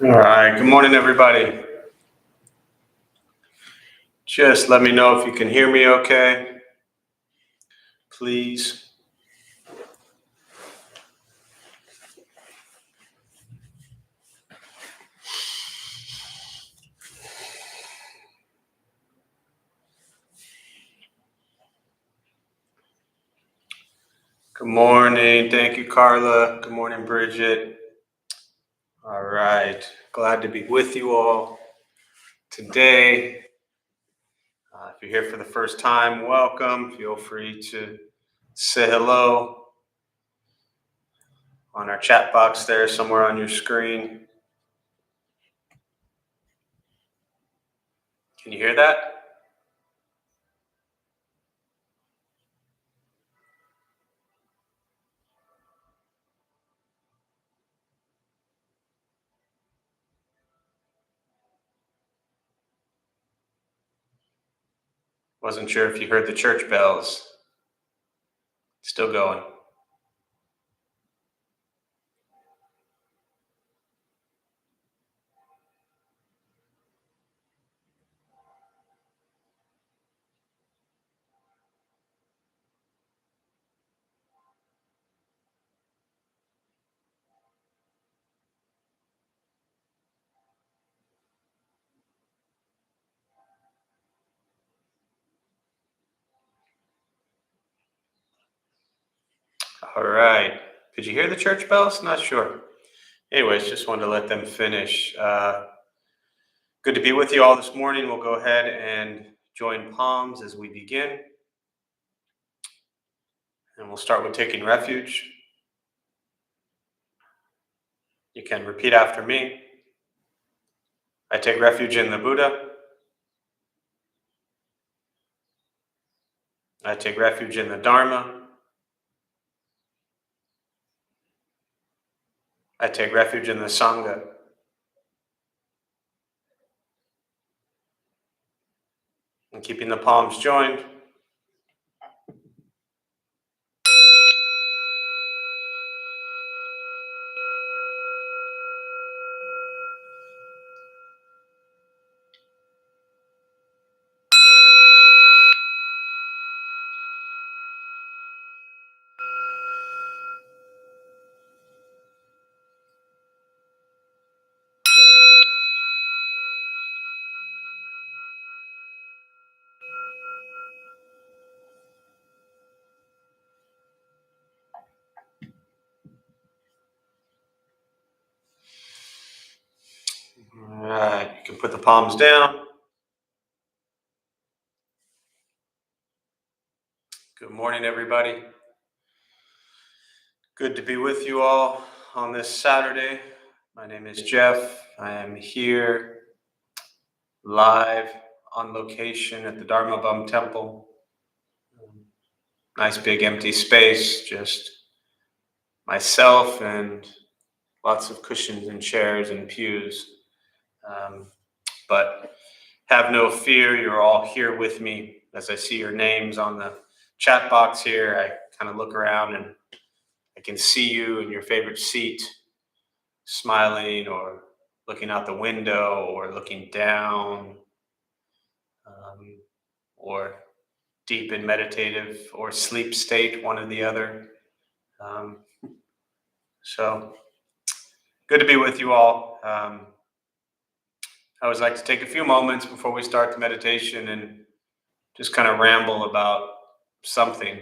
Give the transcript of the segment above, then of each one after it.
All right, good morning, everybody. Just let me know if you can hear me okay, please. Good morning. Thank you, Carla. Good morning, Bridget. All right, glad to be with you all today. If you're here for the first time, welcome. Feel free to say hello on our chat box there somewhere on your screen. Can you hear that? Wasn't sure if you heard the church bells. Still going. All right. Could you hear the church bells? Not sure. Anyways, just wanted to let them finish. Good to be with you all this morning. We'll go ahead and join palms as we begin. And we'll start with taking refuge. You can repeat after me. I take refuge in the Buddha. I take refuge in the Dharma. I take refuge in the Sangha. And keeping the palms joined. All right, you can put the palms down. Good morning, everybody. Good to be with you all on this Saturday. My name is Jeff. I am here live on location at the Dharma Bum Temple. Nice big empty space, just myself and lots of cushions and chairs and pews. But have no fear, you're all here with me. As I see your names on the chat box here, I kind of look around and I can see you in your favorite seat, smiling or looking out the window or looking down, or deep in meditative or sleep state, one or the other. So good to be with you all. I always like to take a few moments before we start the meditation and just kind of ramble about something,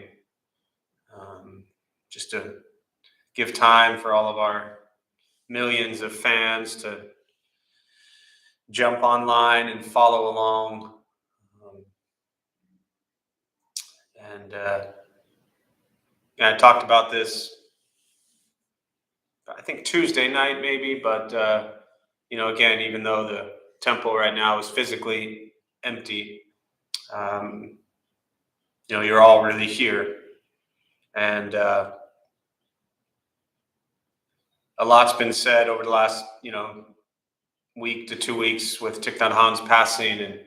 just to give time for all of our millions of fans to jump online and follow along. I talked about this, I think Tuesday night maybe, but again, even though the temple right now is physically empty, you're all really here, and a lot's been said over the last week to 2 weeks with Thich Nhat Hanh's passing, and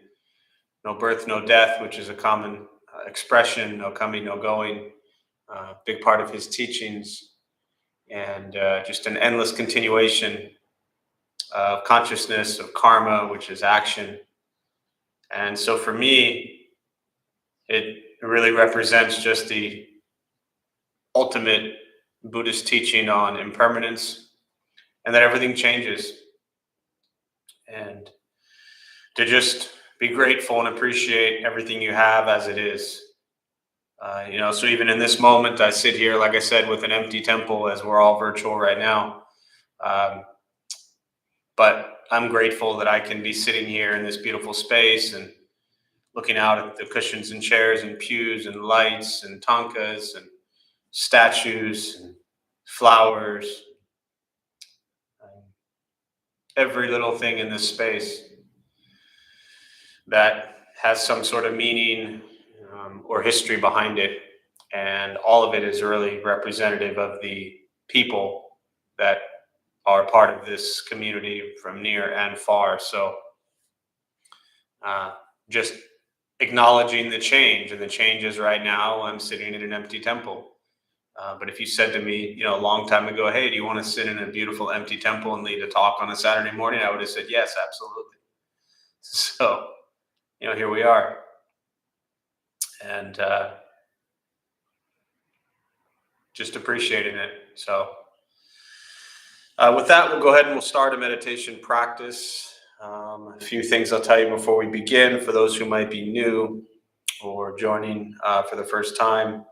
no birth, no death, which is a common expression, no coming, no going, big part of his teachings, and just an endless continuation of consciousness, of karma, which is action. And so for me, it really represents just the ultimate Buddhist teaching on impermanence and that everything changes. And to just be grateful and appreciate everything you have as it is. So even in this moment, I sit here, like I said, with an empty temple as we're all virtual right now. But I'm grateful that I can be sitting here in this beautiful space and looking out at the cushions and chairs and pews and lights and tankas and statues and flowers. Every little thing in this space that has some sort of meaning or history behind it. And all of it is really representative of the people that are part of this community from near and far. So just acknowledging the change, and the change is right now I'm sitting in an empty temple. But if you said to me, a long time ago, hey, do you want to sit in a beautiful empty temple and lead a talk on a Saturday morning? I would have said, yes, absolutely. So, here we are. And just appreciating it. So with that, we'll go ahead and we'll start a meditation practice. A few things I'll tell you before we begin for those who might be new or joining for the first time.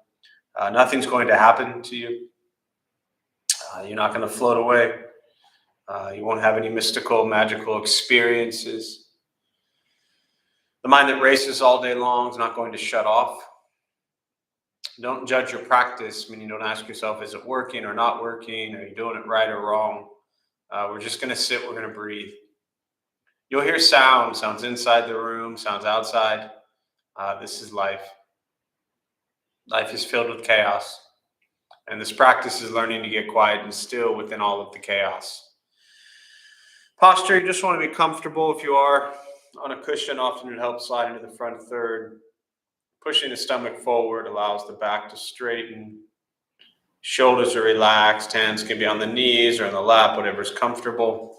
Nothing's going to happen to you. You're not going to float away. You won't have any mystical, magical experiences. The mind that races all day long is not going to shut off. Don't judge your practice, meaning don't ask yourself, is it working or not working? Are you doing it right or wrong? We're just going to sit, we're going to breathe. You'll hear sounds inside the room, sounds outside. This is life. Life is filled with chaos. And this practice is learning to get quiet and still within all of the chaos. Posture, you just want to be comfortable. If you are on a cushion, often it helps slide into the front third. Pushing the stomach forward allows the back to straighten. Shoulders are relaxed. Hands can be on the knees or in the lap, whatever's comfortable.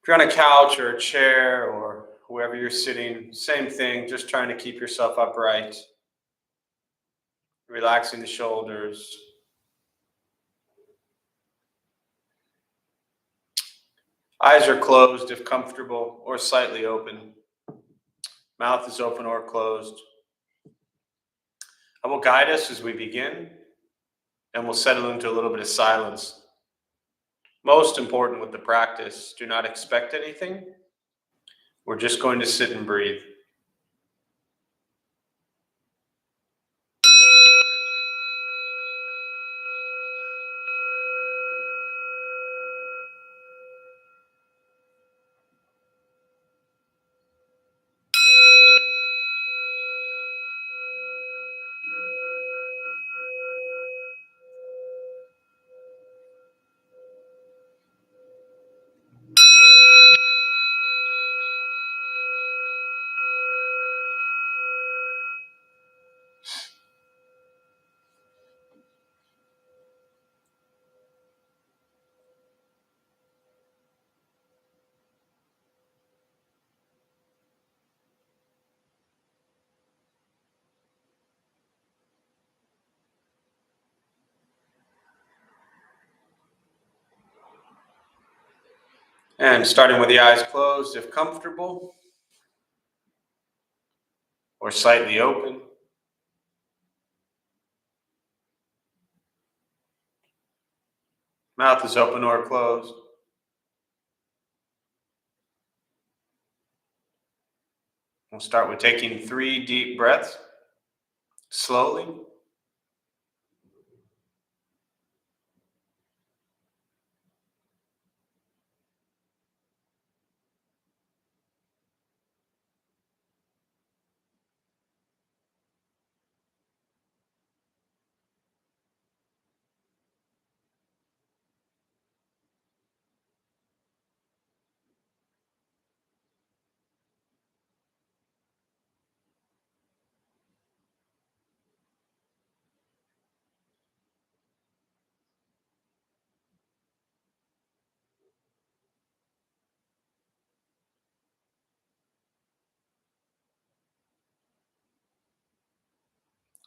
If you're on a couch or a chair or wherever you're sitting, same thing, just trying to keep yourself upright. Relaxing the shoulders. Eyes are closed if comfortable or slightly open. Mouth is open or closed. I will guide us as we begin, and we'll settle into a little bit of silence. Most important with the practice, do not expect anything. We're just going to sit and breathe. And starting with the eyes closed, if comfortable, or slightly open. Mouth is open or closed. We'll start with taking 3 deep breaths, slowly.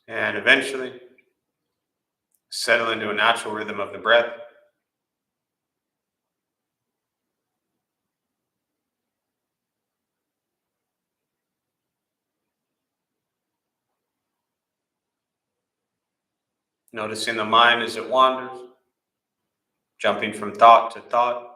And eventually, settle into a natural rhythm of the breath. Noticing the mind as it wanders, jumping from thought to thought.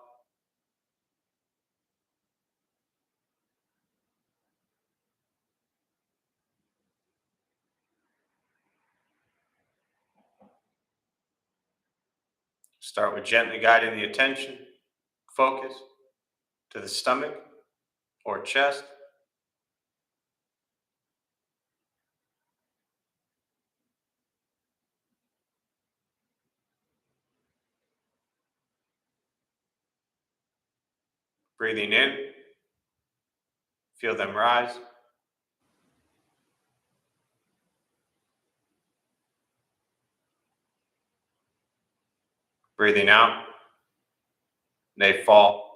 Start with gently guiding the attention, focus to the stomach or chest. Breathing in, feel them rise. Breathing out, they fall.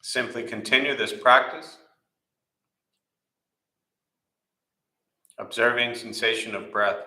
Simply continue this practice, observing sensation of breath.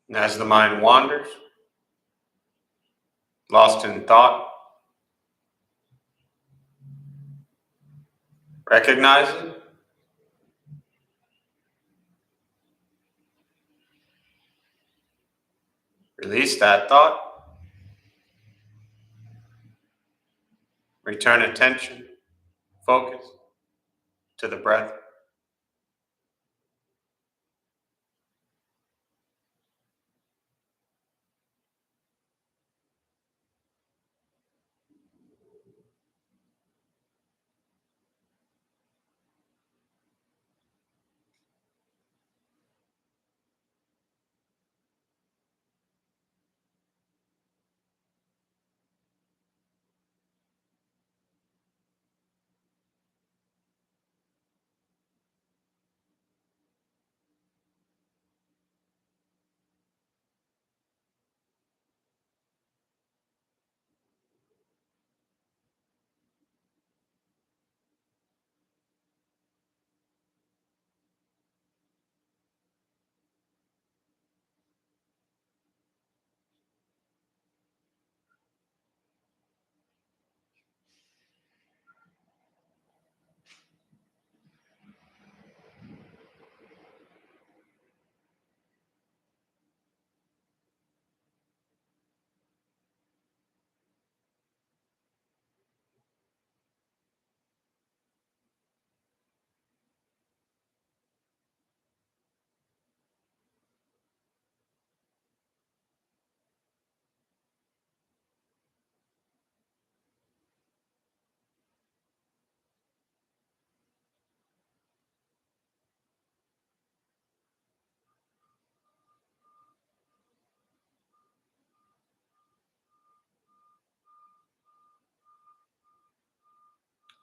And as the mind wanders, lost in thought, recognize it, release that thought, return attention, focus to the breath.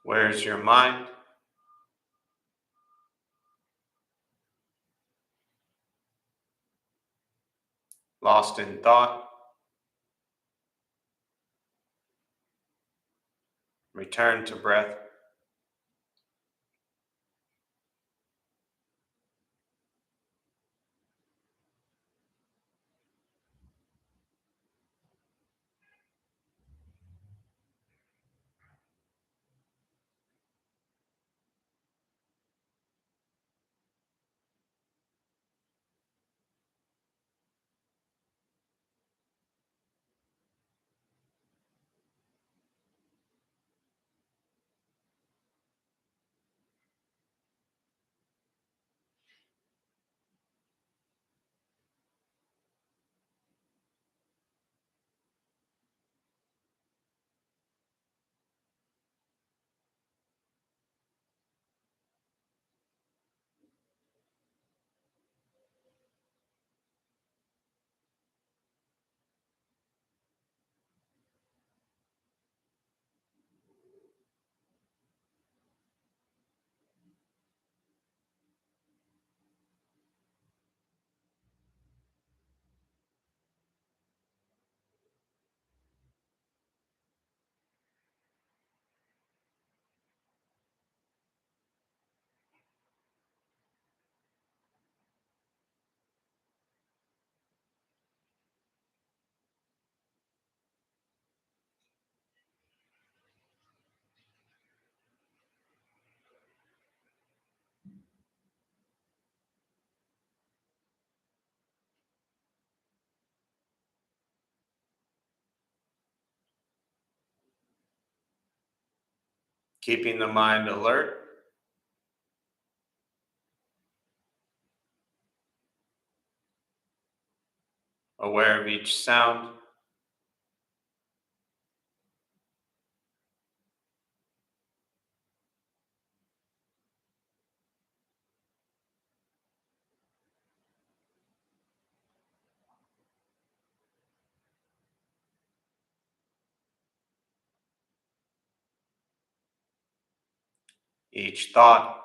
Where's your mind? Lost in thought? Return to breath. Keeping the mind alert, aware of each sound, each thought,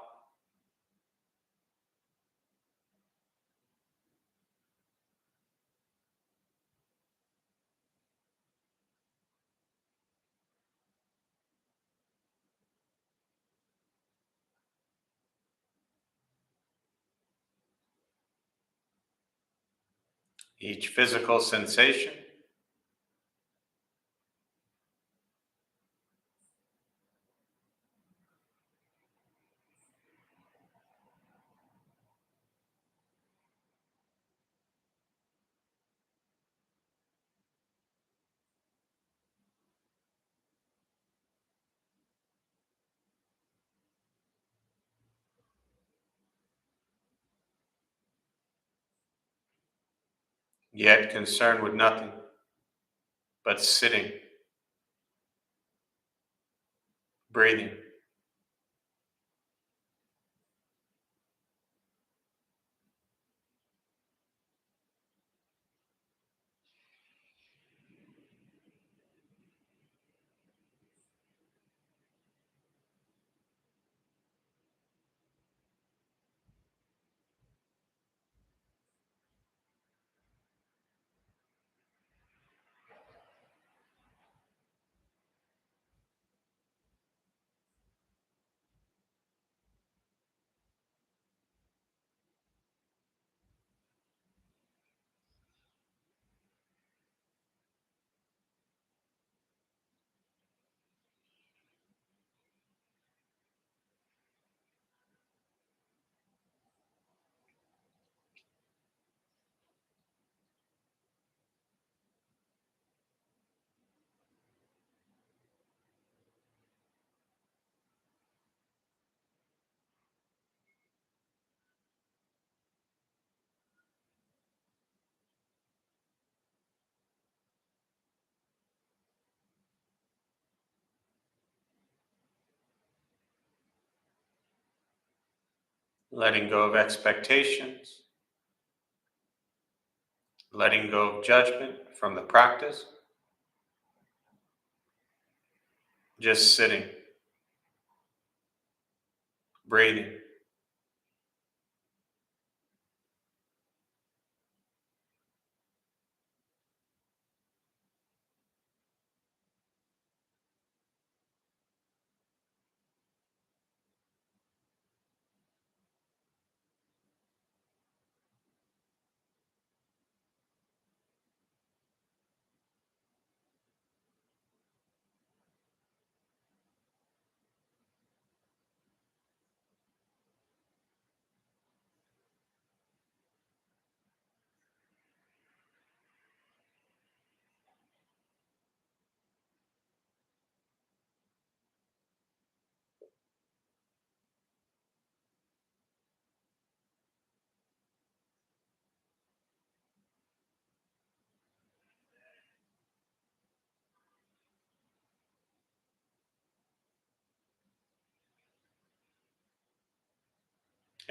each physical sensation, yet concerned with nothing but sitting, breathing. Letting go of expectations, letting go of judgment from the practice, just sitting. breathing.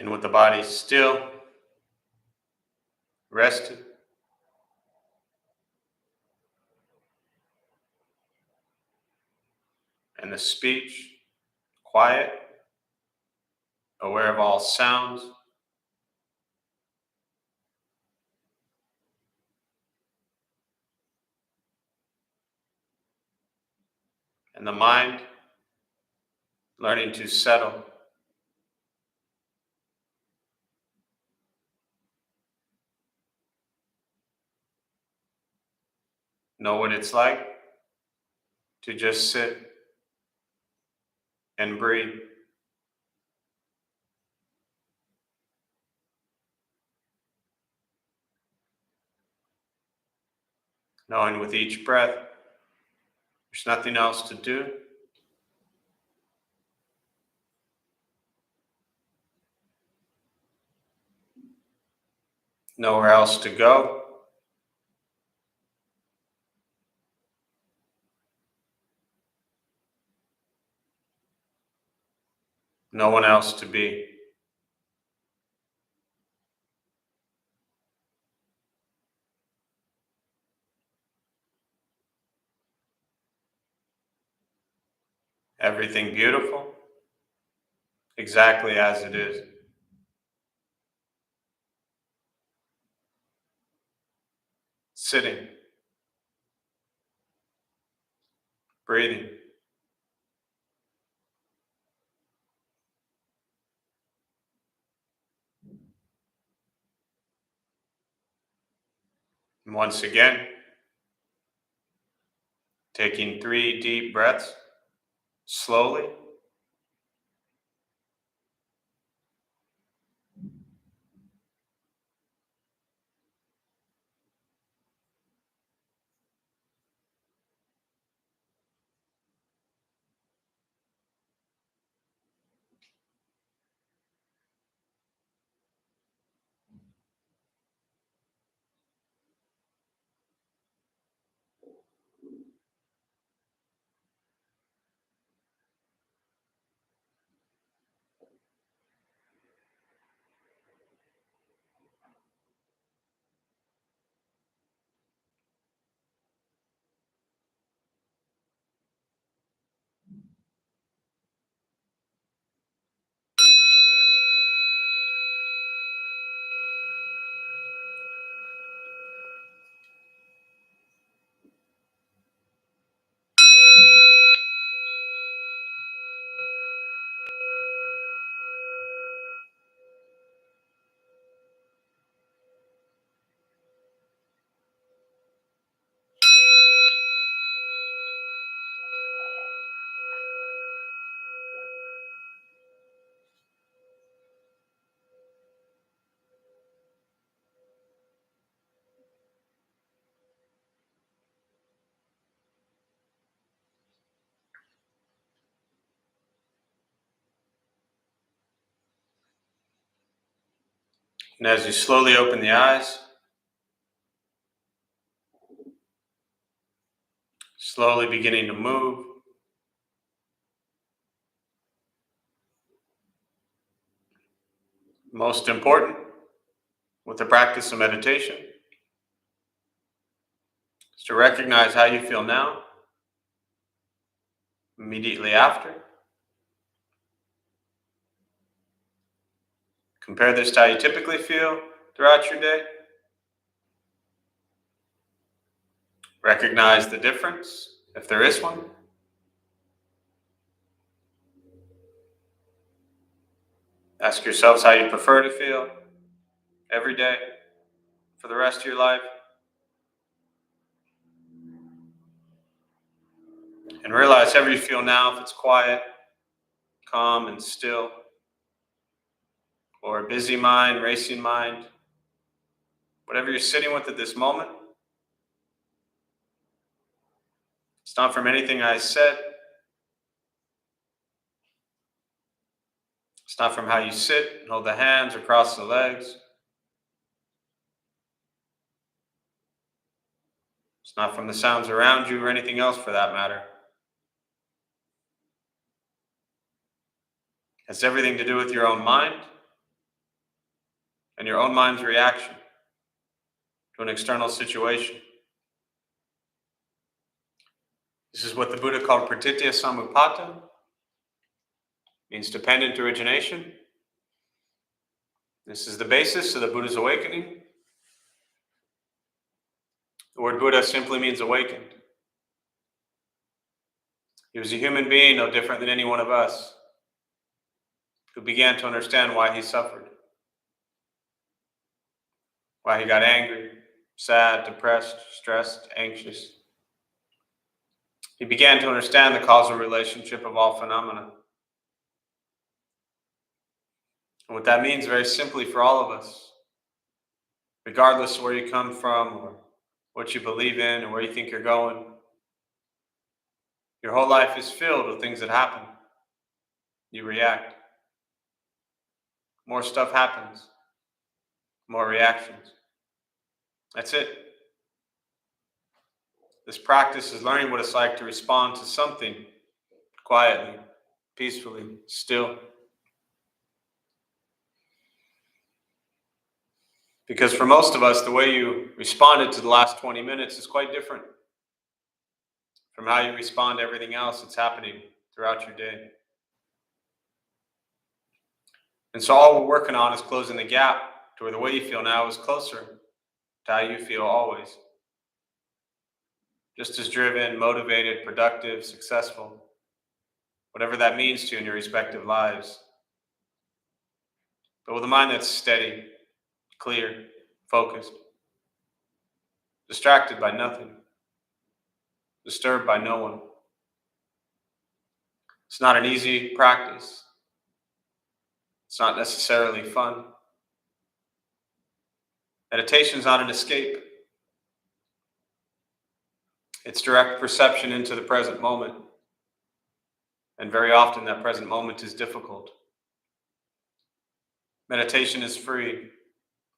And with the body still, rested, and the speech quiet, aware of all sounds, and the mind learning to settle, know what it's like to just sit and breathe. Knowing with each breath, there's nothing else to do, nowhere else to go, no one else to be. Everything beautiful, exactly as it is. Sitting, breathing, and once again, taking 3 deep breaths, slowly, and as you slowly open the eyes, slowly beginning to move, most important with the practice of meditation is to recognize how you feel now, immediately after, Compare this to how you typically feel throughout your day. Recognize the difference, if there is one. Ask yourselves how you prefer to feel every day for the rest of your life. And realize however you feel now, if it's quiet, calm, and still, or a busy mind, racing mind, whatever you're sitting with at this moment, it's not from anything I said. It's not from how you sit and hold the hands or cross the legs. It's not from the sounds around you or anything else for that matter. It has everything to do with your own mind and your own mind's reaction to an external situation. This is what the Buddha called pratitya samuppada, means dependent origination. This is the basis of the Buddha's awakening. The word Buddha simply means awakened. He was a human being, no different than any one of us, who began to understand why he suffered, why he got angry, sad, depressed, stressed, anxious. He began to understand the causal relationship of all phenomena. And what that means very simply for all of us, regardless of where you come from or what you believe in or where you think you're going, your whole life is filled with things that happen. You react. More stuff happens. More reactions. That's it. This practice is learning what it's like to respond to something quietly, peacefully, still. Because for most of us, the way you responded to the last 20 minutes is quite different from how you respond to everything else that's happening throughout your day. And so all we're working on is closing the gap to where the way you feel now is closer to how you feel always. Just as driven, motivated, productive, successful, whatever that means to you in your respective lives. But with a mind that's steady, clear, focused, distracted by nothing, disturbed by no one. It's not an easy practice. It's not necessarily fun. Meditation is not an escape. It's direct perception into the present moment. And very often that present moment is difficult. Meditation is free.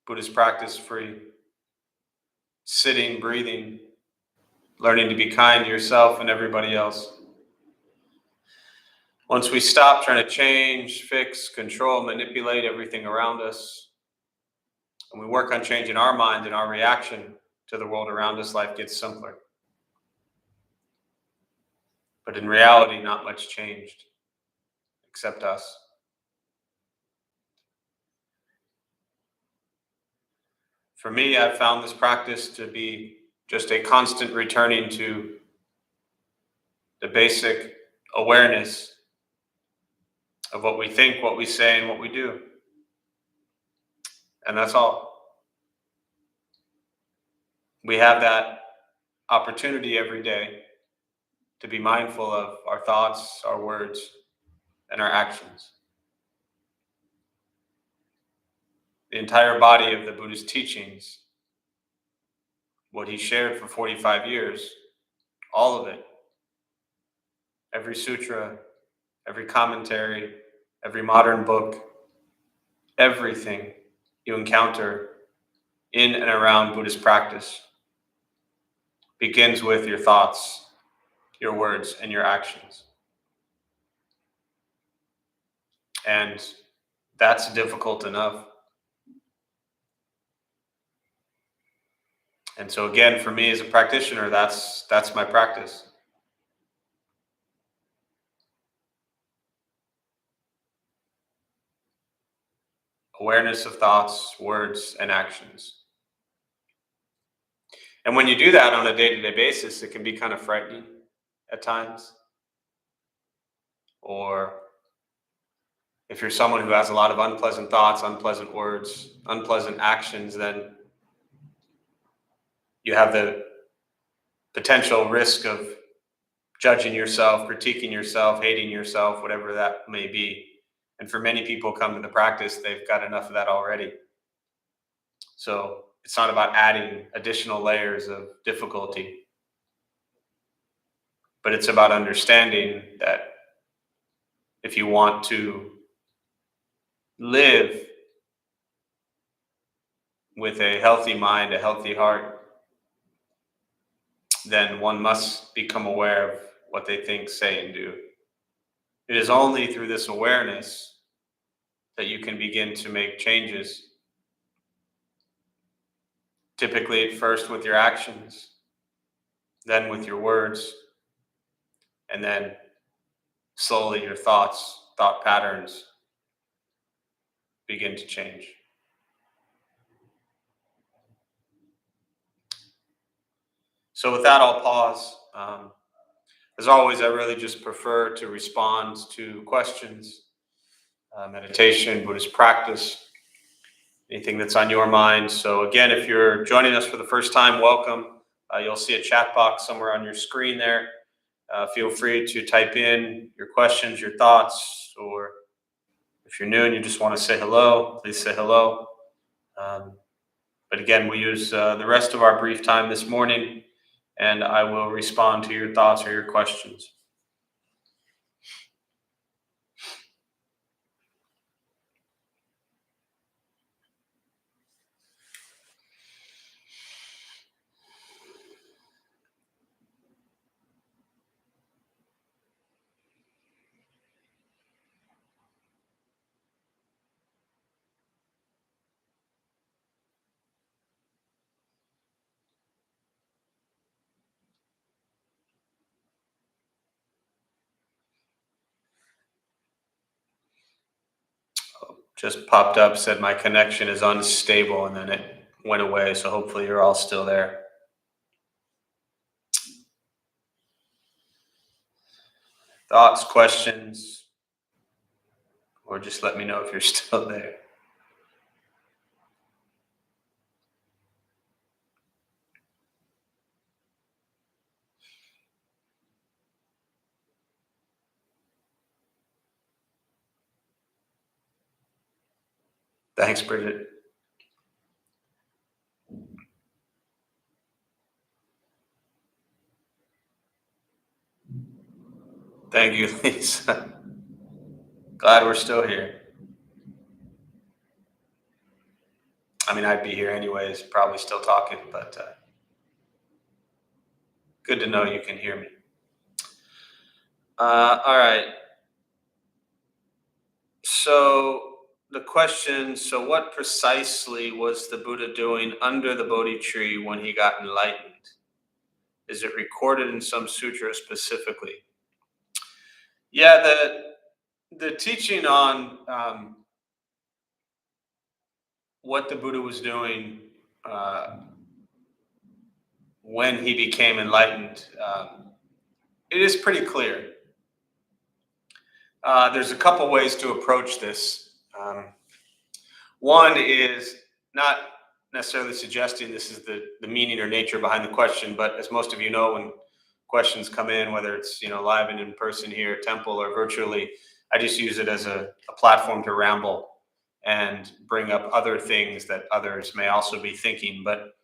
Buddhist practice free. Sitting, breathing, learning to be kind to yourself and everybody else. Once we stop trying to change, fix, control, manipulate everything around us, and we work on changing our mind and our reaction to the world around us, life gets simpler. But in reality, not much changed, except us. For me, I've found this practice to be just a constant returning to the basic awareness of what we think, what we say, and what we do. And that's all. We have that opportunity every day to be mindful of our thoughts, our words, and our actions. The entire body of the Buddhist teachings, what he shared for 45 years, all of it, every sutra, every commentary, every modern book, everything you encounter in and around Buddhist practice begins with your thoughts, your words, and your actions. And that's difficult enough. And so again, for me as a practitioner, that's my practice. awareness of thoughts, words, and actions. And when you do that on a day-to-day basis, it can be kind of frightening at times. Or if you're someone who has a lot of unpleasant thoughts, unpleasant words, unpleasant actions, then you have the potential risk of judging yourself, critiquing yourself, hating yourself, whatever that may be. And for many people come to the practice, they've got enough of that already. So it's not about adding additional layers of difficulty, but it's about understanding that if you want to live with a healthy mind, a healthy heart, then one must become aware of what they think, say, and do. It is only through this awareness that you can begin to make changes. Typically, at first with your actions, then with your words, and then slowly your thoughts, thought patterns begin to change. So with that, I'll pause. As always, I really just prefer to respond to questions, meditation, Buddhist practice, anything that's on your mind. So again, if you're joining us for the first time, welcome. You'll see a chat box somewhere on your screen there. Feel free to type in your questions, your thoughts, or if you're new and you just want to say hello, please say hello. But again, we use the rest of our brief time this morning, and I will respond to your thoughts or your questions. Just popped up, said my connection is unstable, and then it went away. So hopefully you're all still there. Thoughts, questions, or just let me know if you're still there. Thanks, Bridget. Thank you, Lisa. Glad we're still here. I mean, I'd be here anyways, probably still talking, but good to know you can hear me. All right. So the question, so what precisely was the Buddha doing under the Bodhi tree when he got enlightened? Is it recorded in some sutra specifically? Yeah, the teaching on what the Buddha was doing when he became enlightened, it is pretty clear. There's a couple ways to approach this. One is not necessarily suggesting this is the meaning or nature behind the question, but as most of you know, when questions come in, whether it's live and in person here at Temple or virtually, I just use it as a platform to ramble and bring up other things that others may also be thinking. But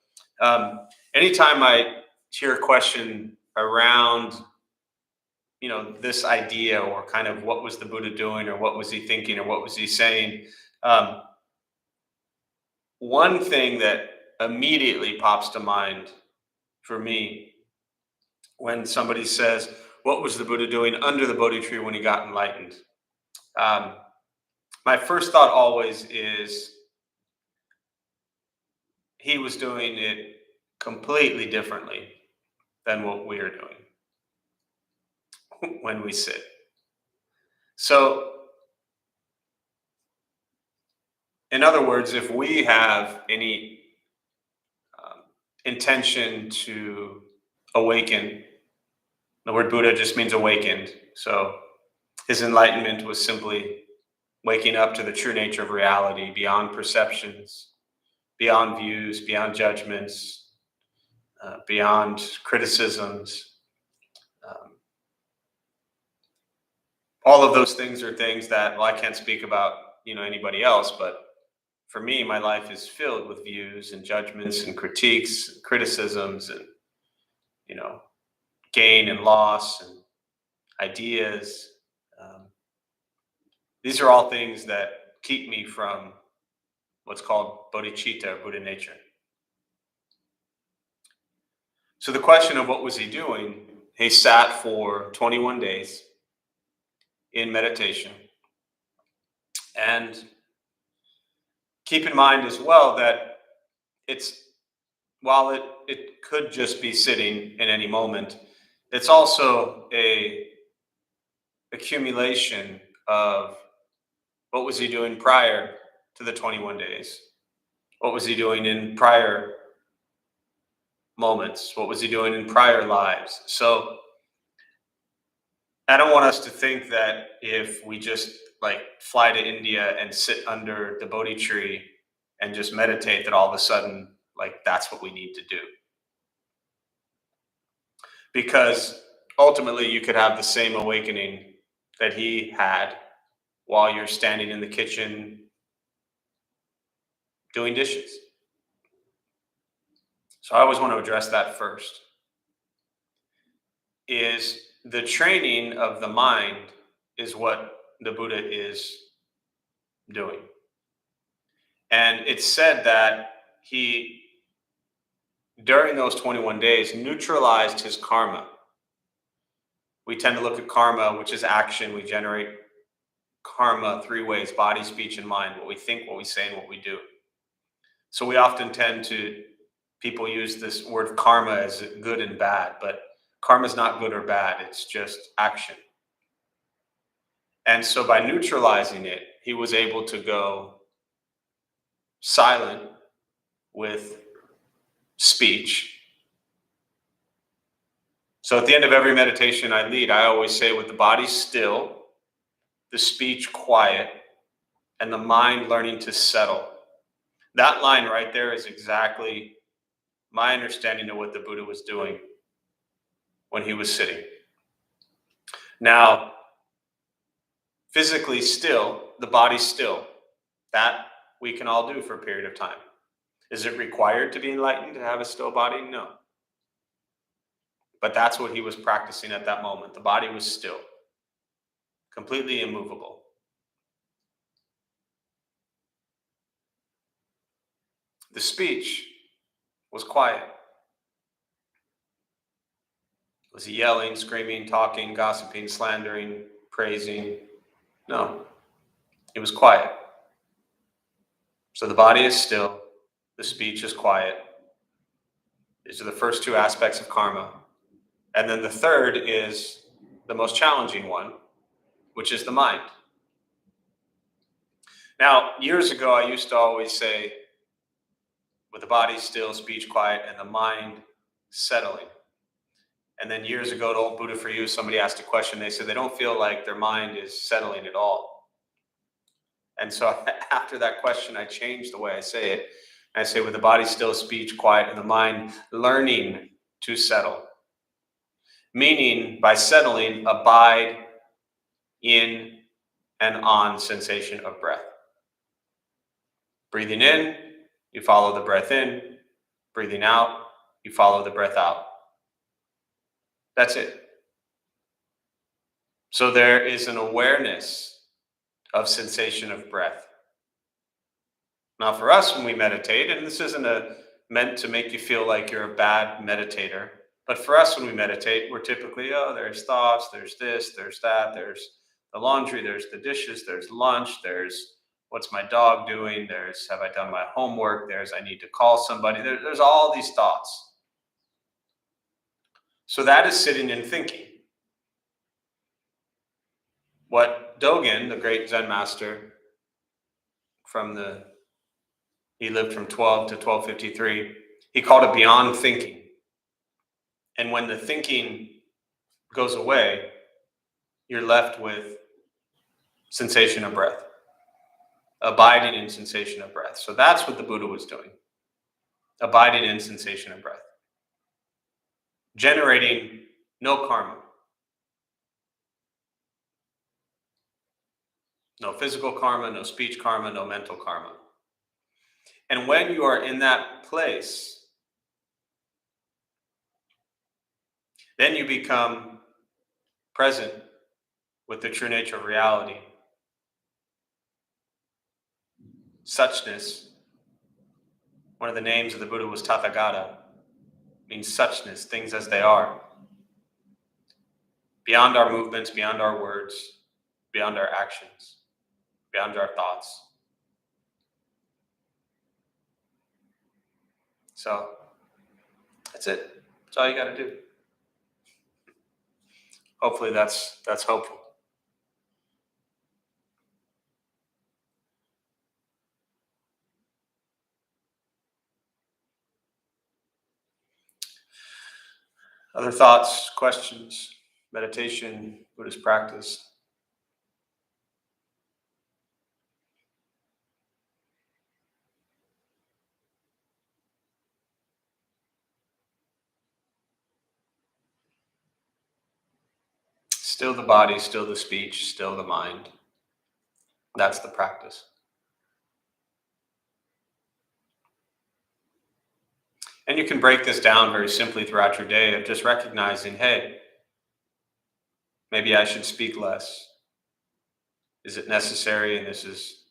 anytime I hear a question around this idea, or kind of what was the Buddha doing, or what was he thinking, or what was he saying, one thing that immediately pops to mind for me when somebody says, what was the Buddha doing under the Bodhi tree when he got enlightened? My first thought always is he was doing it completely differently than what we are doing when we sit. So In other words, if we have any intention to awaken, the word Buddha just means awakened. So his enlightenment was simply waking up to the true nature of reality, beyond perceptions, beyond views, beyond judgments, beyond criticisms. Um, all of those things are things that, well, I can't speak about, anybody else, but for me, my life is filled with views and judgments and critiques, and criticisms, and you know, gain and loss and ideas. Um, these are all things that keep me from what's called bodhicitta, or Buddha nature. So the question of what was he doing? He sat for 21 days in meditation. And keep in mind as well that it's while it could just be sitting in any moment, it's also a accumulation of what was he doing prior to the 21 days? What was he doing in prior moments? What was he doing in prior lives? So I don't want us to think that if we just like fly to India and sit under the Bodhi tree and just meditate, that all of a sudden, like that's what we need to do. Because ultimately you could have the same awakening that he had while you're standing in the kitchen doing dishes. So I always want to address that first. Is the training of the mind is what the Buddha is doing. And it's said that he, during those 21 days, neutralized his karma. We tend to look at karma, which is action. We generate karma three ways: body, speech, and mind. What we think, what we say, and what we do. So we often tend to, people use this word karma as good and bad, but karma is not good or bad. It's just action. And so by neutralizing it, he was able to go silent with speech. So at the end of every meditation I lead, I always say, with the body still, the speech quiet, and the mind learning to settle. That line right there is exactly my understanding of what the Buddha was doing when he was sitting. Now, physically still, the body still. That we can all do for a period of time. Is it required to be enlightened to have a still body? No. But that's what he was practicing at that moment. The body was still, completely immovable. The speech was quiet. Was he yelling, screaming, talking, gossiping, slandering, praising? No. It was quiet. So the body is still, the speech is quiet. These are the first two aspects of karma. And then the third is the most challenging one, which is the mind. Now, years ago, I used to always say, with the body still, speech quiet, and the mind settling. And then years ago at Old Buddha for You, somebody asked a question. They said they don't feel like their mind is settling at all. And so after that question, I changed the way I say it. I say, with the body still, speech quiet, and the mind learning to settle. Meaning, by settling, abide in and on sensation of breath. Breathing in, you follow the breath in. Breathing out, you follow the breath out. That's it. So there is an awareness of sensation of breath. Now for us, when we meditate, and this isn't meant to make you feel like you're a bad meditator, but for us when we meditate, we're typically, there's thoughts, there's this, there's that, there's the laundry, there's the dishes, there's lunch, there's what's my dog doing, there's have I done my homework, there's I need to call somebody, there's all these thoughts. So that is sitting and thinking. What Dogen, the great Zen master from the He lived from 12 to 1253. He called it beyond thinking. And when the thinking goes away, you're left with sensation of breath, abiding in sensation of breath. So that's what the Buddha was doing, abiding in sensation of breath, generating no karma, no physical karma, no speech karma, no mental karma. And when you are in that place, then you become present with the true nature of reality. Suchness, one of the names of the Buddha was Tathagata, means suchness, things as they are. Beyond our movements, beyond our words, beyond our actions, beyond our thoughts. So that's it. That's all you got to do. Hopefully that's hopeful. Other thoughts, questions, meditation, Buddhist practice? Still the body, still the speech, still the mind. That's the practice. And you can break this down very simply throughout your day of just recognizing, hey, maybe I should speak less. Is it necessary? And this is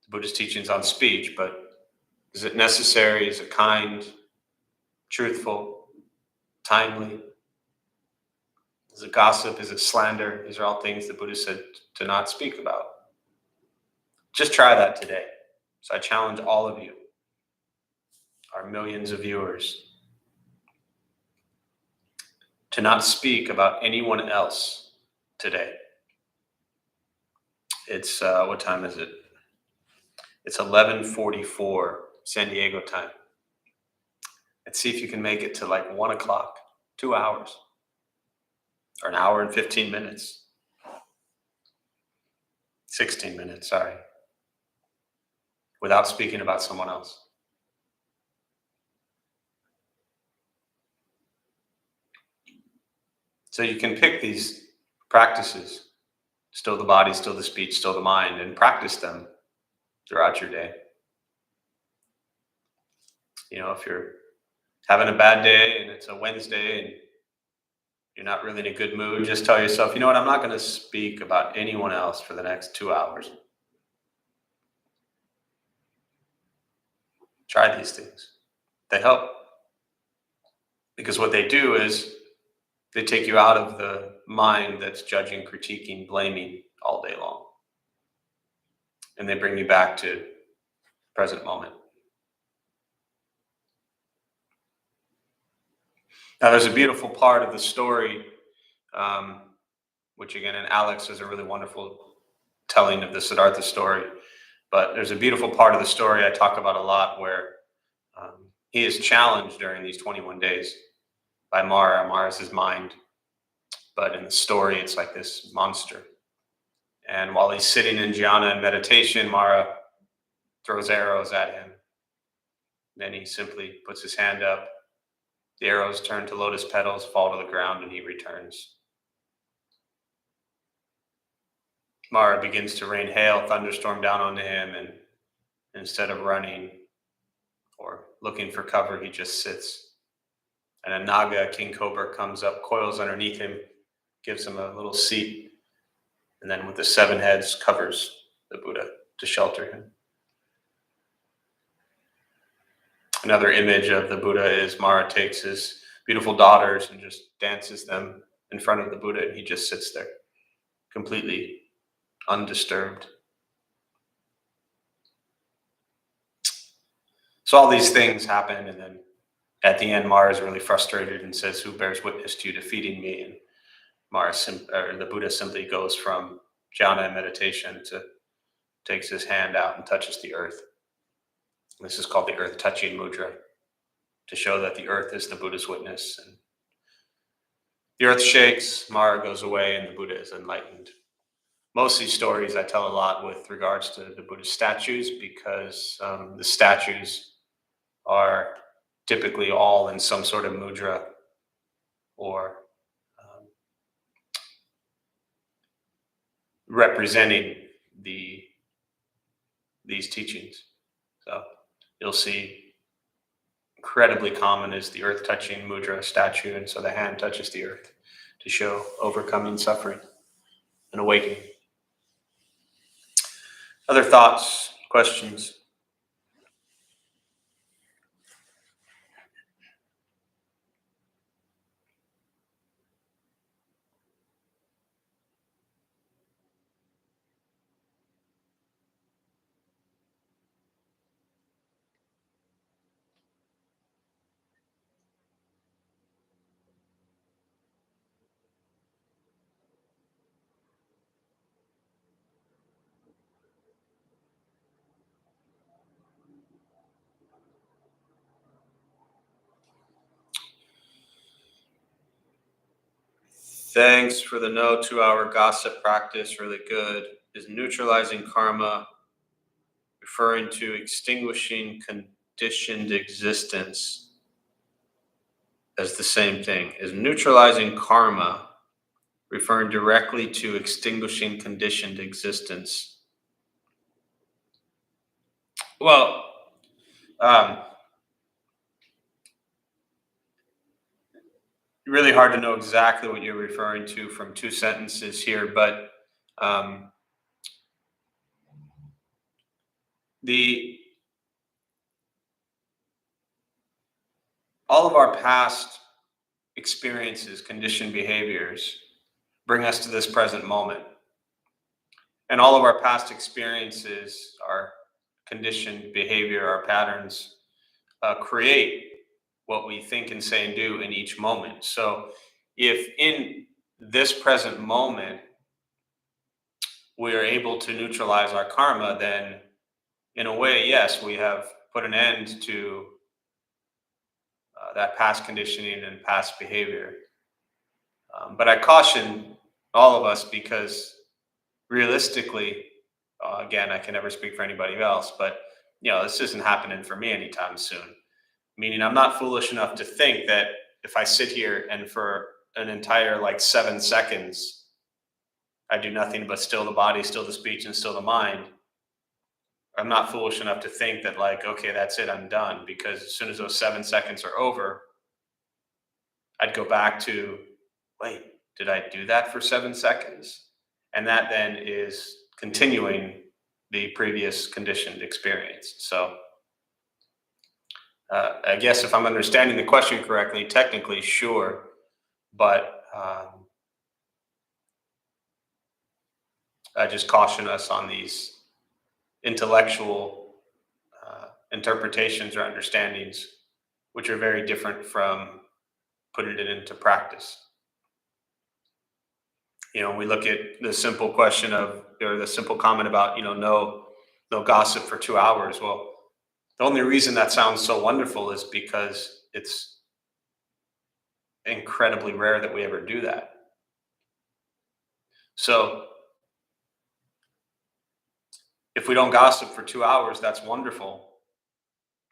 the Buddhist teachings on speech, but is it necessary? Is it kind, truthful, timely? Is it gossip? Is it slander? These are all things the Buddha said to not speak about. Just try that today. So I challenge all of you, our millions of viewers, to not speak about anyone else today. It's, what time is it? It's 11:44 San Diego time. And see if you can make it to like 1 o'clock, 2 hours, or an hour and 15 minutes. 16 minutes, sorry. Without speaking about someone else. So you can pick these practices, still the body, still the speech, still the mind, and practice them throughout your day. You know, if you're having a bad day and it's a Wednesday and you're not really in a good mood, just tell yourself, you know what, I'm not going to speak about anyone else for the next 2 hours. Try these things. They help. Because what they do is they take you out of the mind that's judging, critiquing, blaming all day long. And they bring you back to present moment. Now, there's a beautiful part of the story, which again, and Alex has a really wonderful telling of the Siddhartha story. But there's a beautiful part of the story I talk about a lot where he is challenged during these 21 days by Mara. Mara's his mind. But in the story, it's like this monster. And while he's sitting in jhana and meditation, Mara throws arrows at him. Then he simply puts his hand up. The arrows turn to lotus petals, fall to the ground, and he returns. Mara begins to rain hail, thunderstorm down onto him, and instead of running or looking for cover, he just sits. And a naga, a king cobra, comes up, coils underneath him, gives him a little seat, and then with the 7 heads covers the Buddha to shelter him. Another image of the Buddha is Mara takes his beautiful daughters and just dances them in front of the Buddha, and he just sits there, completely undisturbed. So all these things happen, and then at the end, Mara is really frustrated and says, "Who bears witness to you defeating me?" And the Buddha simply goes from jhana and meditation to takes his hand out and touches the earth. This is called the earth touching mudra, to show that the earth is the Buddha's witness. And the earth shakes, Mara goes away, and the Buddha is enlightened. Most of these stories I tell a lot with regards to the Buddhist statues, because the statues are typically all in some sort of mudra or representing these teachings. So you'll see incredibly common is the earth touching mudra statue, and so the hand touches the earth to show overcoming suffering and awakening. Other thoughts, questions? Thanks for the no 2-hour gossip practice. Really good. Is neutralizing karma referring to extinguishing conditioned existence as the same thing? Is neutralizing karma referring directly to extinguishing conditioned existence? Well, really hard to know exactly what you're referring to from two sentences here, but all of our past experiences, conditioned behaviors, bring us to this present moment. And all of our past experiences, our conditioned behavior, our patterns, create what we think and say and do in each moment. So if in this present moment we are able to neutralize our karma, then in a way, yes, we have put an end to that past conditioning and past behavior. But I caution all of us, because realistically, again, I can never speak for anybody else, but this isn't happening for me anytime soon. Meaning, I'm not foolish enough to think that if I sit here and for an entire 7 seconds, I do nothing but still the body, still the speech, and still the mind. I'm not foolish enough to think that okay, that's it, I'm done. Because as soon as those 7 seconds are over, I'd go back to, wait, did I do that for 7 seconds? And that then is continuing the previous conditioned experience. So I guess if I'm understanding the question correctly, technically, sure. But I just caution us on these intellectual interpretations or understandings, which are very different from putting it into practice. We look at the simple question or the simple comment about, no gossip for 2 hours. Well, the only reason that sounds so wonderful is because it's incredibly rare that we ever do that. So if we don't gossip for 2 hours, that's wonderful.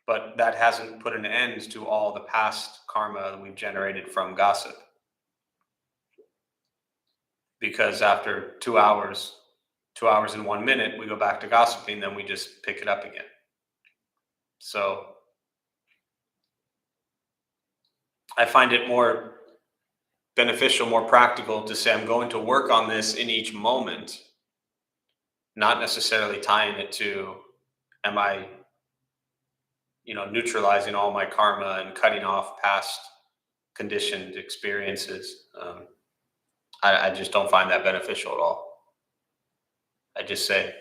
But that hasn't put an end to all the past karma that we've generated from gossip. Because after 2 hours, 2 hours and 1 minute, we go back to gossiping, then we just pick it up again. So I find it more beneficial, more practical to say I'm going to work on this in each moment, not necessarily tying it to, am I, neutralizing all my karma and cutting off past conditioned experiences. I just don't find that beneficial at all. I just say,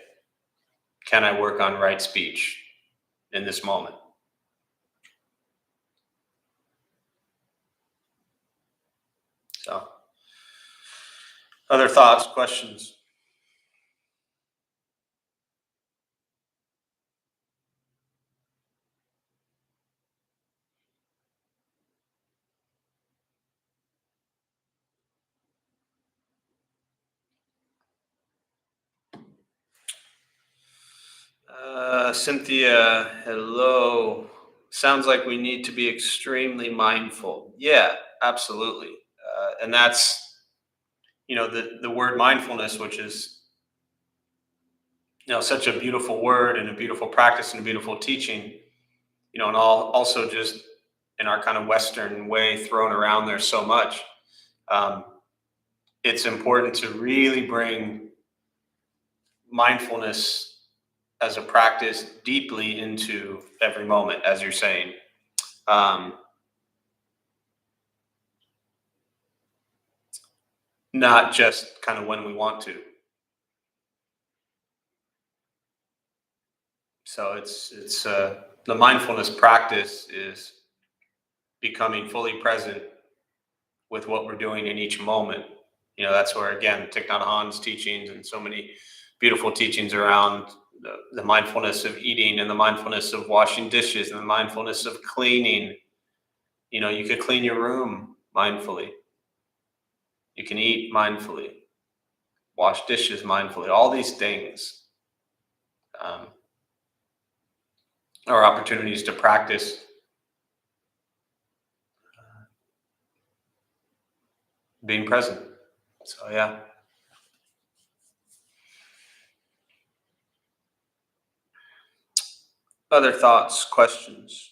can I work on right speech in this moment? So, other thoughts, questions? Cynthia, hello. Sounds like we need to be extremely mindful. Yeah, absolutely. And that's, the word mindfulness, which is, such a beautiful word and a beautiful practice and a beautiful teaching, and also just in our kind of Western way thrown around there so much. Um, it's important to really bring mindfulness as a practice deeply into every moment, as you're saying. Um, Not just kind of when we want to. So it's the mindfulness practice is becoming fully present with what we're doing in each moment. That's where again Thich Nhat Hanh's teachings and so many beautiful teachings around the mindfulness of eating and the mindfulness of washing dishes and the mindfulness of cleaning. You could clean your room mindfully. You can eat mindfully, wash dishes mindfully. All these things um, are opportunities to practice being present. So yeah. Other thoughts, questions?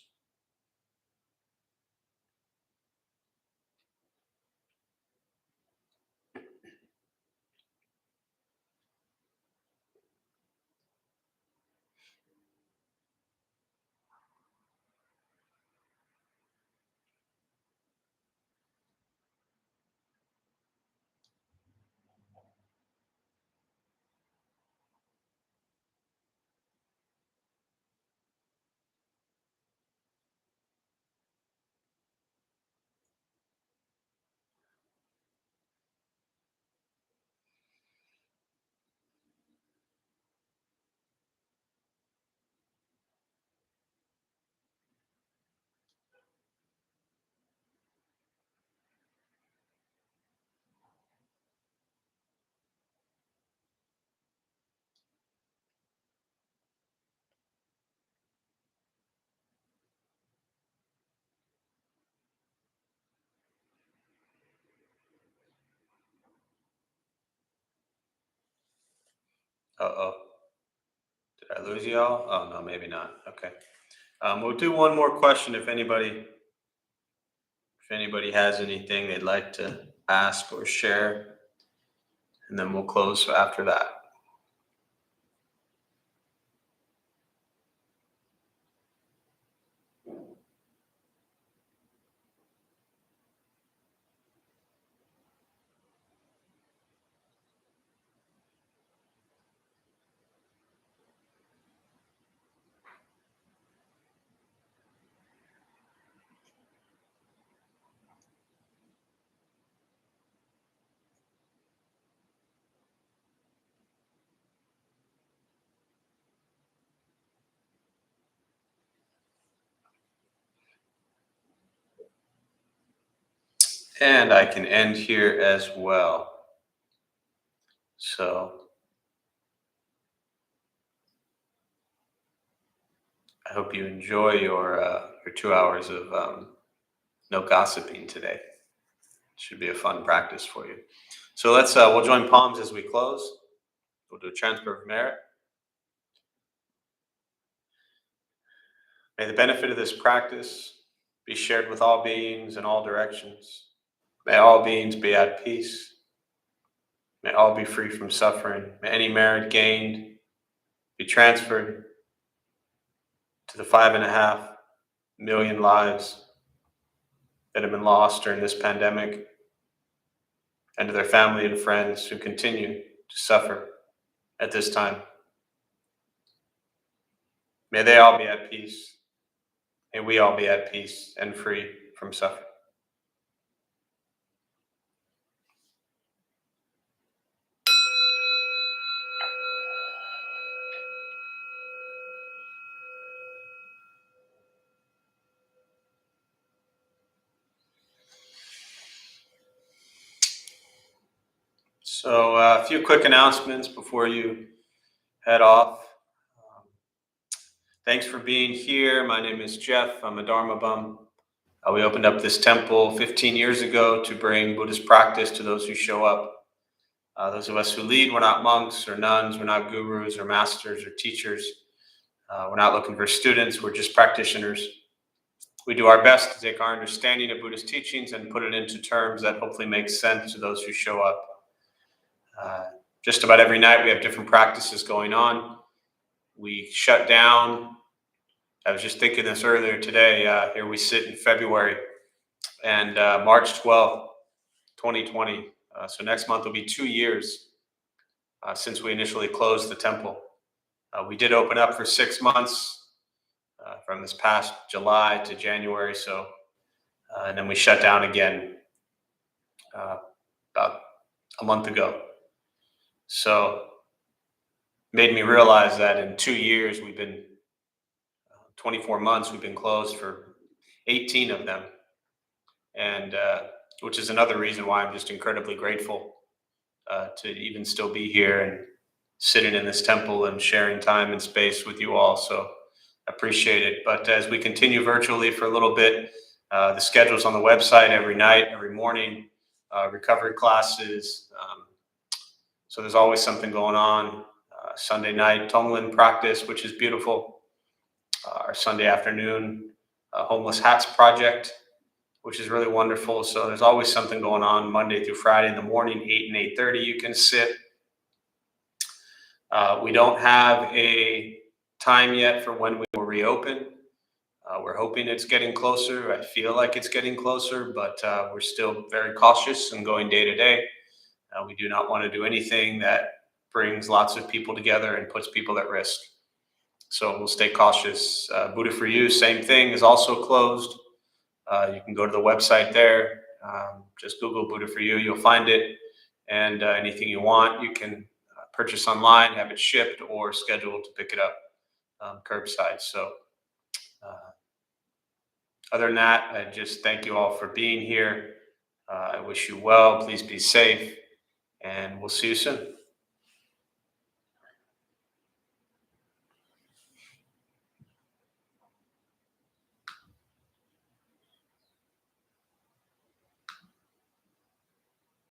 Uh-oh. Did I lose y'all? Oh, no, maybe not. Okay. We'll do one more question if anybody has anything they'd like to ask or share, and then we'll close after that. And I can end here as well. So I hope you enjoy your 2 hours of no gossiping today. Should be a fun practice for you. So we'll join palms as we close. We'll do a transfer of merit. May the benefit of this practice be shared with all beings in all directions. May all beings be at peace. May all be free from suffering. May any merit gained be transferred to the 5.5 million lives that have been lost during this pandemic, and to their family and friends who continue to suffer at this time. May they all be at peace. May we all be at peace and free from suffering. So a few quick announcements before you head off. Thanks for being here. My name is Jeff. I'm a Dharma bum. We opened up this temple 15 years ago to bring Buddhist practice to those who show up. Those of us who lead, we're not monks or nuns, we're not gurus or masters or teachers. We're not looking for students, we're just practitioners. We do our best to take our understanding of Buddhist teachings and put it into terms that hopefully make sense to those who show up. Just about every night we have different practices going on. We shut down. I was just thinking this earlier today. Here we sit in February and March 12th, 2020. So next month will be 2 years since we initially closed the temple. We did open up for 6 months from this past July to January. And then we shut down again about a month ago. So made me realize that in 2 years, 24 months, we've been closed for 18 of them. And which is another reason why I'm just incredibly grateful to even still be here and sitting in this temple and sharing time and space with you all. So I appreciate it. But as we continue virtually for a little bit, the schedule's on the website every night, every morning, recovery classes. So there's always something going on. Sunday night, Tonglen practice, which is beautiful. Our Sunday afternoon, Homeless Hats Project, which is really wonderful. So there's always something going on Monday through Friday in the morning, 8 and 8:30. You can sit. We don't have a time yet for when we will reopen. We're hoping it's getting closer. I feel like it's getting closer, but we're still very cautious and going day to day. We do not want to do anything that brings lots of people together and puts people at risk. So we'll stay cautious. Buddha for You, same thing, is also closed. You can go to the website there. Just Google Buddha for You. You'll find it. And anything you want, you can purchase online, have it shipped, or schedule to pick it up curbside. So other than that, I just thank you all for being here. I wish you well. Please be safe. And we'll see you soon.